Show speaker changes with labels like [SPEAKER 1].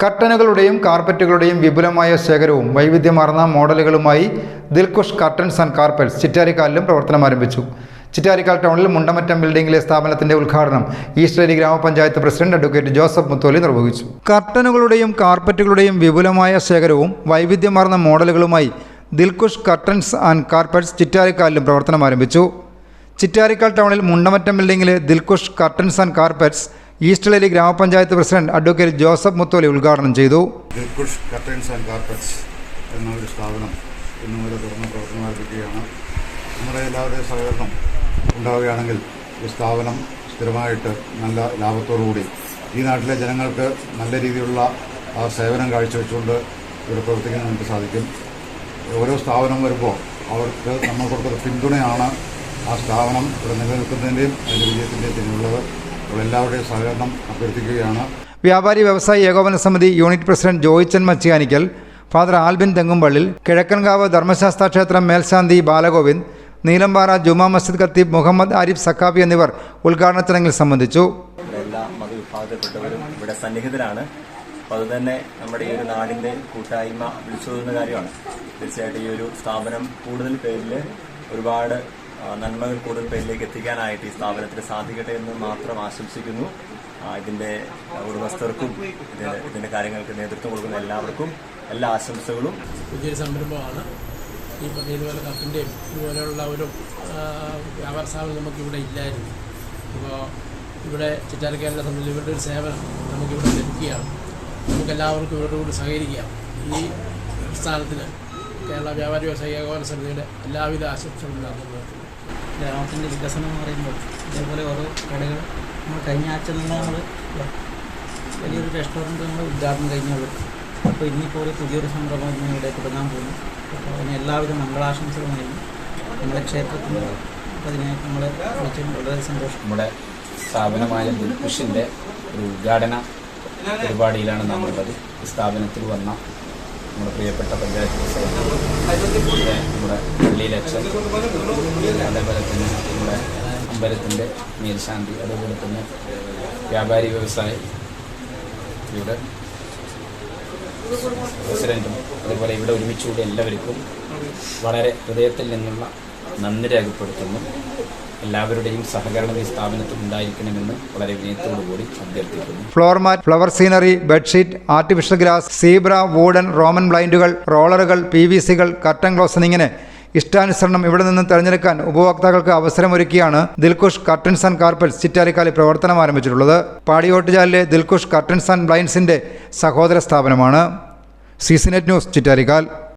[SPEAKER 1] കർട്ടനുകളുടെയും കാർപ്പറ്റുകളുടെയും വിപുലമായ ശേഖരവും വൈവിധ്യമാർന്ന മോഡലുകളുമായി ദിൽഖുഷ് കർട്ടൻസ് ആൻഡ് കാർപ്പറ്റ്സ് ചിറ്റാരിക്കാലിലും പ്രവർത്തനം ആരംഭിച്ചു. ചിറ്റാരിക്കാൽ ടൗണിൽ മുണ്ടമറ്റം ബിൽഡിംഗിലെ സ്ഥാപനത്തിന്റെ ഉദ്ഘാടനം ഈസ്റ്റ് വേലി ഗ്രാമപഞ്ചായത്ത് പ്രസിഡന്റ് അഡ്വക്കേറ്റ് ജോസഫ് മുത്തോലി നിർവഹിച്ചു. കർട്ടനുകളുടെയും കാർപ്പറ്റുകളുടെയും വിപുലമായ ശേഖരവും വൈവിധ്യമാർന്ന മോഡലുകളുമായി ദിൽഖുഷ് കർട്ടൻസ് ആൻഡ് കാർപ്പറ്റ്സ് ചിറ്റാരിക്കാലിലും പ്രവർത്തനം ആരംഭിച്ചു. ചിറ്റാരിക്കാൽ ടൗണിൽ മുണ്ടമറ്റം ബിൽഡിംഗിലെ Dilkhush curtains and carpets East വേലി ഗ്രാമപഞ്ചായത്ത് പ്രസിഡന്റ് അഡ്വക്കേറ്റ് ജോസഫ് മുത്തോലി ഉദ്ഘാടനം ചെയ്തു.
[SPEAKER 2] ദിൽഖുഷ് കർട്ടൻസ് ആൻഡ് കാർപ്പറ്റ്സ് എന്ന ഒരു സ്ഥാപനം ഇന്നു മുതൽ തുറന്ന് പ്രവർത്തനം ആരംഭിക്കുകയാണ്. നമ്മുടെ എല്ലാവരുടെയും സഹകരണം ഉണ്ടാവുകയാണെങ്കിൽ ഈ സ്ഥാപനം സ്ഥിരമായിട്ട് നല്ല ലാഭത്തോടുകൂടി ഈ നാട്ടിലെ ജനങ്ങൾക്ക് നല്ല രീതിയിലുള്ള സേവനം കാഴ്ചവെച്ചുകൊണ്ട് ഇവിടെ പ്രവർത്തിക്കാൻ നമുക്ക് സാധിക്കും. ഓരോ സ്ഥാപനം വരുമ്പോൾ അവർക്ക് നമ്മൾ കൊടുക്കുന്ന പിന്തുണയാണ് ആ സ്ഥാപനം ഇവിടെ നിലനിൽക്കുന്നതിൻ്റെയും അതിൻ്റെ വിജയത്തിൻ്റെയും പിന്നിലുള്ളത്. എല്ലാവരുടെയും സഹകരണം അഭ്യർത്ഥിക്കുകയാണ്.
[SPEAKER 1] വ്യാപാരി വ്യവസായി ഏകോപന സമിതി unit president Joychan Machiyanikkal, father Albin Thengumpallil, Kizhakkankavu Dharmashastra ക്ഷേത്രം മേൽശാന്തി ബാലഗോവിന്ദ്, നീലമ്പാറ ജുമാ മസ്ജിദ് ഖത്തീബ് മുഹമ്മദ് ആരിഫ് സക്കാബി എന്നിവർ ഉദ്ഘാടന ചടങ്ങിൽ സംബന്ധിച്ചു.
[SPEAKER 3] എല്ലാ മതവിഭാഗത്തിൽപ്പെട്ടവരും ഇവിടെ സന്നിഹിതരാണ്. അപ്പോൾ അതുതന്നെ നമ്മുടെ ഈ ഒരു നാടിൻ്റെ കൂട്ടായ്മ വിളിച്ചോതുന്ന കാര്യമാണ്. തീർച്ചയായിട്ടും ഈ ഒരു സ്ഥാപനം കൂടുതൽ പേരിൽ ഒരുപാട് നന്മകൾ കൂടുതൽ പേരിലേക്ക് എത്തിക്കാനായിട്ട് ഈ സ്ഥാപനത്തിന് സാധിക്കട്ടെ എന്ന് മാത്രം ആശംസിക്കുന്നു. ഇതിൻ്റെ ഉടമസ്ഥർക്കും ഇതിൻ്റെ കാര്യങ്ങൾക്ക് നേതൃത്വം കൊടുക്കുന്ന എല്ലാവർക്കും എല്ലാ ആശംസകളും.
[SPEAKER 4] പുതിയൊരു സംരംഭമാണ് ഈ പറഞ്ഞതുപോലെ കപ്പിൻ്റെയും ഇതുപോലെയുള്ള ഒരു വ്യാപാര സ്ഥാപനം നമുക്കിവിടെ ഇല്ലായിരുന്നു. ഇപ്പോൾ ഇവിടെ ചിറ്റാരിക്കാലിനെ സംബന്ധിച്ച് ഇവരുടെ ഒരു സേവനം നമുക്കിവിടെ ലഭിക്കുകയാണ്. നമുക്കെല്ലാവർക്കും ഇവരുടെ കൂടി സഹകരിക്കാം. ഈ സ്ഥാനത്തിന് കേരള വ്യാപാരി വ്യവസായ ഏകോപന സമിതിയുടെ എല്ലാവിധ ആശംസകളും നൽകുന്നു.
[SPEAKER 5] ഗ്രാമത്തിൻ്റെ വികസനം എന്ന് പറയുമ്പോൾ ഇതേപോലെ ഓരോ കടകൾ നമ്മൾ കഴിഞ്ഞ ആഴ്ച തന്നെ നമ്മൾ വലിയൊരു റെസ്റ്റോറൻറ്റ് നമ്മൾ ഉദ്ഘാടനം കഴിഞ്ഞുള്ളൂ. അപ്പോൾ ഇനിയിപ്പോൾ ഒരു പുതിയൊരു സംരംഭം ഇന്ന് ഇവിടെ തുടങ്ങാൻ പോകുന്നു. അപ്പോൾ അതിന് എല്ലാവിധ മംഗളാശംസകളും നൽകി നമ്മുടെ ക്ഷേത്രത്തിന് അതിനെ നമ്മളെ വിളിച്ച് വളരെ സന്തോഷം.
[SPEAKER 6] നമ്മുടെ സ്ഥാപനമായ ദിൽഖുഷിൻ്റെ ഒരു ഉദ്ഘാടന പരിപാടിയിലാണ് നാമുള്ളത്. ഈ സ്ഥാപനത്തിൽ വന്ന നമ്മുടെ പ്രിയപ്പെട്ട പഞ്ചായത്ത് പ്രസിഡന്റ്, നമ്മുടെ പള്ളിയിലച്ഛൻ, അതേപോലെ തന്നെ നമ്മുടെ അമ്പലത്തിൻ്റെ മേൽശാന്തി, അതേപോലെ തന്നെ വ്യാപാരി വ്യവസായിയുടെ പ്രസിഡന്റും അതേപോലെ ഇവിടെ ഒരുമിച്ചുകൂടി എല്ലാവർക്കും വളരെ ഹൃദയത്തിൽ നിന്നുള്ള നന്ദി രേഖപ്പെടുത്തുന്നു. എല്ലാവരുടെയും സഹകരണം ഈ സ്ഥാപനത്തിൽ ഉണ്ടായിരിക്കണമെന്ന് വളരെ വിനയത്തോടുകൂടി അഭ്യർത്ഥിക്കുന്നു.
[SPEAKER 1] Floor mat, flower scenery, bedsheet, artificial grass, zebra, wooden, Roman ബ്ലൈൻഡുകൾ, റോളറുകൾ, PVC-കൾ, കർട്ടൻ ക്ലോസ് എന്നിങ്ങനെ ഇഷ്ടാനുസരണം ഇവിടെ നിന്ന് തിരഞ്ഞെടുക്കാൻ ഉപഭോക്താക്കൾക്ക് അവസരമൊരുക്കിയാണ് ദിൽഖുഷ് കർട്ടൻസ് ആൻഡ് കാർപ്പറ്റ്സ് ചിറ്റാരിക്കാലിൽ പ്രവർത്തനം ആരംഭിച്ചിട്ടുള്ളത്. പാടിയോട്ടുചാലിലെ ദിൽഖുഷ് കർട്ടൻസ് ആൻഡ് ബ്ലൈൻഡ്സിൻ്റെ സഹോദര സ്ഥാപനമാണ്. CC Net news, Chittarikkal.